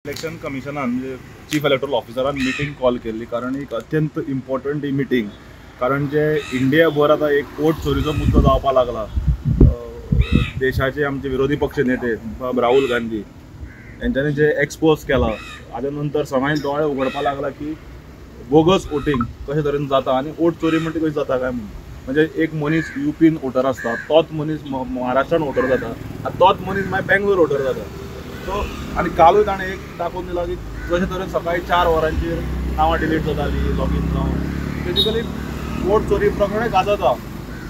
Election कमिशनान म्हणजे chief electoral ऑफिसरान meeting call केल्ली, कारण एक अत्यंत इम्पॉर्टंट ही मिटींग. कारण जे इंडियाभर आता एक वोट चोरीचो मुद्दो जावपाक लागला. देशाचे आमचे विरोधी पक्ष नेते राहुल गांधी यांच्यानी जे एक्सपोज केला, हाच्या नंतर सगळ्यांनी दोळे उघडपाक लागला की बोगस वोटिंग कशे तरेन जाता आणि वोट चोरी म्हणटा कशी जाता काय म्हणून. म्हणजे एक मनीस यूपीन वोटर आसता, तोच मनीस महाराष्ट्रान वोटर जाता, आनी तोच मनीस मागीर बेंगलोर वोटर जाता. सो आनी कालूय ताणें एक दाखोवन दिला की कशे तरेन सकाळी 4 वरांचेर नांवां डिलीट जातालीं लॉगीन जावन. बेजिकली वोट चोरी प्रकरण गाजता.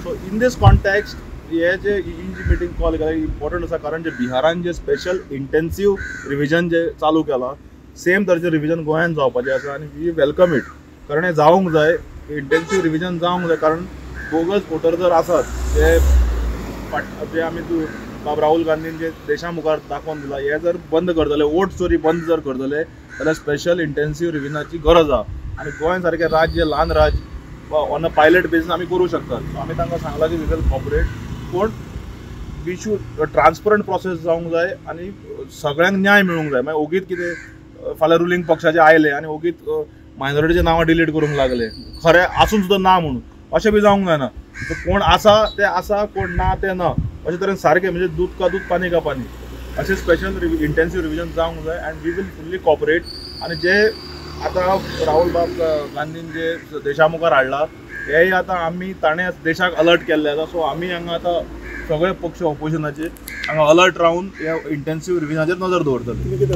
सो इन दीस कॉन्टेक्स्ट हे जे ही जी मिटींग कॉल केला इम्पॉर्टंट आसा, कारण जे बिहारान जे स्पेशल इंटेन्सिव्ह रिव्हिजन जे चालू केला, सेम तरेचें रिव्हिजन गोंयान जावपाचें आसा आनी वी वेलकम इट. कारण हें जावंक जाय, इंटेन्सिव्ह रिव्हिजन जावंक जाय. कारण बोगस वोटर जर आसात जे आमी बाब राहुल गांधीन जे देशा मुखार दाखोवन दिला, हे जर बंद करतले, वोट चोरी बंद जर करतले जाल्यार स्पेशल इंटेन्सिव्ह रिव्हिजनाची गरज आसा. आनी गोंय सारकें राज्य, ल्हान राज्य ऑन अ पायलट बेसीस आमी करूं शकतात. सो आमी तांकां सांगलां की वी विल कॉपरेट, पूण वी शूड ट्रान्सपरंट प्रोसेस जावंक जाय आनी सगळ्यांक न्याय मेळूंक जाय. मागीर ओगीत कितें फाल्यां रुलींग पक्षाचे आयले आनी ओगीत मायनॉरिटीचे नांवां डिलीट करूंक लागले, खरें आसून सुद्दां ना म्हणून, अशें बी जावंक जायना. कोण आसा ते आसा, कोण ना ते ना, अशे तरेन सारकें म्हणजे दूध का दूध पानी का पानी अशें स्पेशल इंटेन्सिव्ह रिव्हिजन जावंक जाय. And we will fully cooperate. आनी जे आतां राहुल बाब गांधीन जे देशा मुखार हाडला, हेय आतां आमी ताणें देशाक अलर्ट केल्ले आसा. सो आमी हांगा आतां सगळे पक्ष ऑपोजिशनाचे हांगा अलर्ट रावन ह्या इंटेन्सिव्ह रिव्हिजनाचेर नजर दवरतले.